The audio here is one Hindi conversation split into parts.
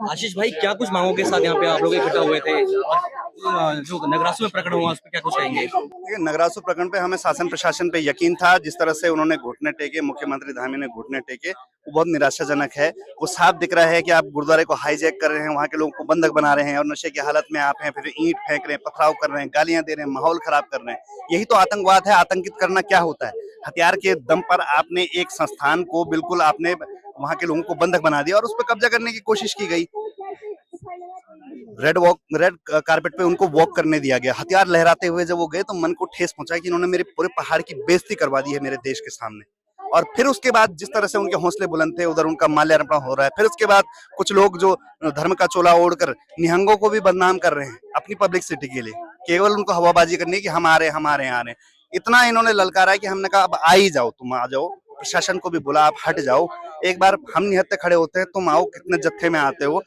आशीष भाई, क्या कुछ मांगों के साथ यहाँ पे आप लोग इकट्ठा हुए थे और जो नगरासु में प्रकट हुआ उस पर क्या कुछ कहेंगे? देखिए, नगरासु प्रकरण पे हमें शासन प्रशासन पे यकीन था। जिस तरह से उन्होंने घुटने टेके, मुख्यमंत्री धामी ने घुटने टेके, वो बहुत निराशाजनक है। वो साफ दिख रहा है कि आप गुरुद्वारे को हाईजैक कर रहे हैं, वहाँ के लोगों को बंधक बना रहे हैं और नशे की हालत में आप हैं, फिर ईंट फेंक रहे हैं, पथराव कर रहे हैं, गालियां दे रहे हैं, माहौल खराब कर रहे हैं। यही तो आतंकवाद है। आतंकित करना क्या होता है? हथियार के दम पर आपने एक संस्थान को बिल्कुल आपने वहाँ के लोगों को बंधक बना दिया और उस पर कब्जा करने की कोशिश की गई। रेड कारपेट पे उनको वॉक करने दिया गया। हथियार लहराते हुए जब वो गए तो मन को ठेस पहुंचा कि इन्होंने मेरे पूरे पहाड़ की बेइज्जती करवा दी है मेरे देश के सामने। और फिर उसके बाद जिस तरह से उनके हौसले बुलंद थे, उधर उनका माल्यार्पण हो रहा है। फिर उसके बाद कुछ लोग जो धर्म का चोला ओढ़कर निहंगों को भी बदनाम कर रहे हैं अपनी पब्लिसिटी के लिए, केवल उनको हवाबाजी करनी है कि हम आ रहे हैं। इतना इन्होंने ललकारा है कि हमने कहा अब आ ही जाओ, तुम आ जाओ। प्रशासन को भी बोला आप हट जाओ, एक बार हम निहत्थे खड़े होते हैं, तुम आओ, कितने जत्थे में आते हो,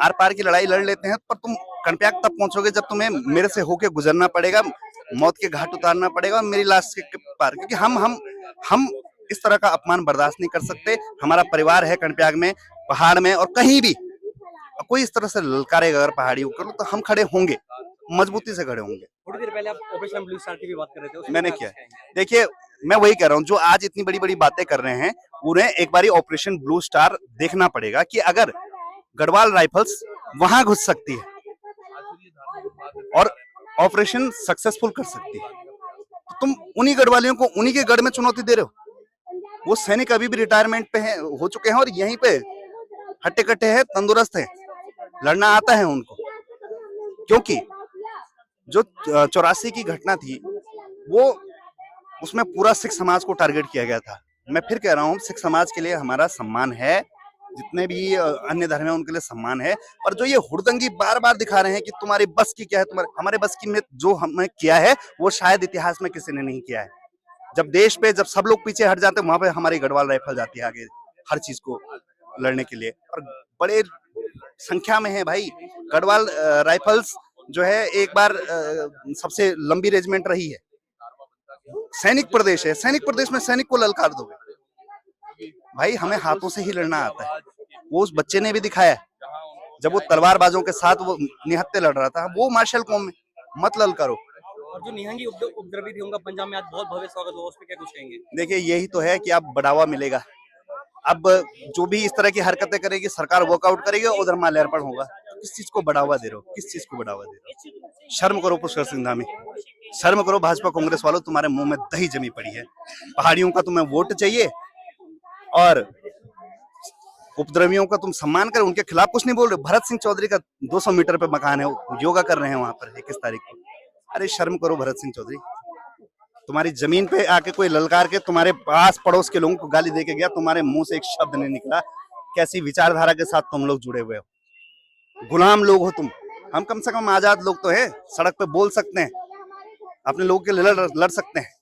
आर पार की लड़ाई लड़ लेते हैं। पर तुम कनप्याक तब पहुंचोगे जब तुम्हें मेरे से होके गुजरना पड़ेगा, मौत के घाट उतारना पड़ेगा और मेरी लाश के पार, क्योंकि हम इस तरह का अपमान बर्दाश्त नहीं कर सकते। हमारा परिवार है कनप्याग में, पहाड़ में, और कहीं भी कोई इस तरह से ललकारेगा अगर पहाड़ियों को, तो हम खड़े होंगे, मजबूती से खड़े होंगे। थोड़ी देर पहले आप ऑपरेशन ब्लू स्टार की भी बात कर रहे थे, उसमें मैंने क्या किया कुछ कहेंगे? देखिए, मैं वही कह रहा हूँ, जो आज इतनी बड़ी बड़ी बातें कर रहे हैं, उन्हें एक बारी ऑपरेशन ब्लू स्टार देखना पड़ेगा कि अगर गढ़वाल राइफल्स वहां घुस सकती है और ऑपरेशन सक्सेसफुल कर सकती है, तो तुम उन्हीं गढ़वालियों को उन्हीं के गढ़ में चुनौती दे रहे हो। वो सैनिक अभी भी रिटायरमेंट पे हैं, हो चुके हैं और यहीं पे हट्टे कट्टे हैं, तंदुरुस्त हैं, लड़ना आता है उनको। क्योंकि जो 84 की घटना थी, वो उसमें पूरा सिख समाज को टारगेट किया गया था। मैं फिर कह रहा हूँ, सिख समाज के लिए हमारा सम्मान है, जितने भी अन्य धर्म है उनके लिए सम्मान है। और जो ये हुड़दंगी बार बार दिखा रहे हैं कि तुम्हारी बस की क्या है, तुम्हारे हमारे बस की में जो हमने किया है वो शायद इतिहास में किसी ने नहीं किया है। जब देश पे जब सब लोग पीछे हट जाते हैं, वहां पे हमारी गढ़वाल राइफल जाती है आगे हर चीज को लड़ने के लिए, और बड़े संख्या में है भाई। गढ़वाल राइफल्स जो है एक बार सबसे लंबी रेजिमेंट रही है। सैनिक प्रदेश है, सैनिक प्रदेश में सैनिक को ललकार दोगे भाई? हमें हाथों से ही लड़ना आता है। वो उस बच्चे ने भी दिखाया, जब वो तलवारबाजों के साथ वो निहत्थे लड़ रहा था, वो मार्शल कौम में। मत ललकारो। और जो निहंगी उपद्रवी थे उनका पंजाब में आज बहुत भव्य स्वागत हुआ, उस पर क्या कुछ कहेंगे? देखिए, यही तो है कि अब बढ़ावा मिलेगा। अब जो भी इस तरह की हरकतें करेगी, सरकार वर्कआउट करेगी, उधर माल्यार्पण होगा। किस चीज को बढ़ावा दे रहे हो? किस चीज को बढ़ावा दे रहे हो? शर्म करो पुष्कर सिंह धामी, शर्म करो भाजपा कांग्रेस वालों, तुम्हारे मुंह में दही जमी पड़ी है। पहाड़ियों का तुम्हें वोट चाहिए और उपद्रवियों का तुम सम्मान कर उनके खिलाफ कुछ नहीं बोल रहे। भरत सिंह चौधरी का 200 मीटर पे मकान है, योगा कर रहे हैं वहां पर 21 तारीख को। अरे शर्म करो भरत सिंह चौधरी, तुम्हारी जमीन पे आके कोई ललकार के तुम्हारे पास पड़ोस के लोगों को गाली दे के गया, तुम्हारे मुंह से एक शब्द नहीं निकला। कैसी विचारधारा के साथ तुम लोग जुड़े हुए हो? गुलाम लोग हो तुम। हम कम से कम आजाद लोग तो हैं, सड़क पे बोल सकते हैं, अपने लोगों के लिए लड़ सकते हैं।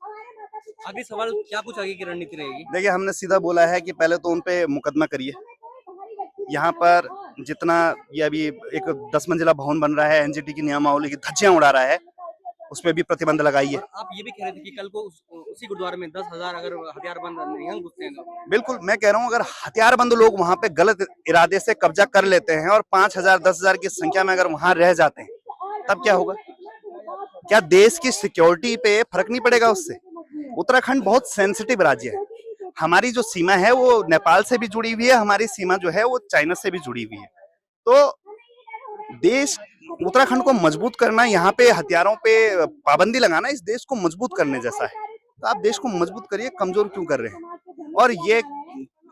आगे सवाल क्या कुछ आगे की रणनीति रहेगी? देखिए, हमने सीधा बोला है कि पहले तो उनपे मुकदमा करिए। यहाँ पर जितना ये अभी एक 10 मंजिला भवन बन रहा है, एनजीटी की नियमावली की धज्जियां उड़ा रहा है, उस पर भी प्रतिबंध लगाइए। आप ये भी कह रहे थे कि कल को उसी गुरुद्वारे में 10,000 अगर हथियारबंद निहंग घुसते हैं तो? बिल्कुल, मैं कह रहा हूँ, अगर हथियारबंद लोग वहां पे गलत इरादे से कब्जा कर लेते हैं और 5,000 10,000 की संख्या में अगर वहां रह जाते हैं, तब क्या होगा? क्या देश की सिक्योरिटी पे फर्क नहीं पड़ेगा उससे? उत्तराखंड बहुत सेंसिटिव राज्य है। हमारी जो सीमा है वो नेपाल से भी जुड़ी हुई है, हमारी सीमा जो है वो चाइना से भी जुड़ी हुई है। तो देश, उत्तराखंड को मजबूत करना, यहाँ पे हथियारों पे पाबंदी लगाना इस देश को मजबूत करने जैसा है। तो आप देश को मजबूत करिए, कमजोर क्यों कर रहे हैं? और ये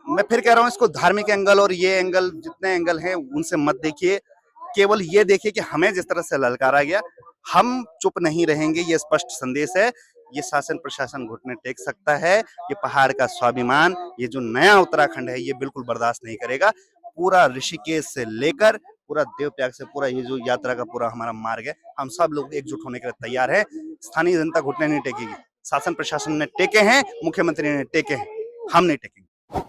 मैं फिर कह रहा हूँ, इसको धार्मिक एंगल और ये एंगल, जितने एंगल हैं उनसे मत देखिए। केवल ये देखिए कि हमें जिस तरह से ललकारा गया, हम चुप नहीं रहेंगे। ये स्पष्ट संदेश है। ये शासन प्रशासन घुटने टेक सकता है। ये पहाड़ का स्वाभिमान, ये जो नया उत्तराखंड है, ये बिल्कुल बर्दाश्त नहीं करेगा। पूरा ऋषिकेश से लेकर पूरा देवप्रयाग से पूरा ये जो यात्रा का पूरा हमारा मार्ग है, हम सब लोग एकजुट होने के लिए तैयार है। स्थानीय जनता घुटने नहीं टेकेगी। शासन प्रशासन ने टेके हैं, मुख्यमंत्री ने टेके हैं, हम नहीं टेकेंगे।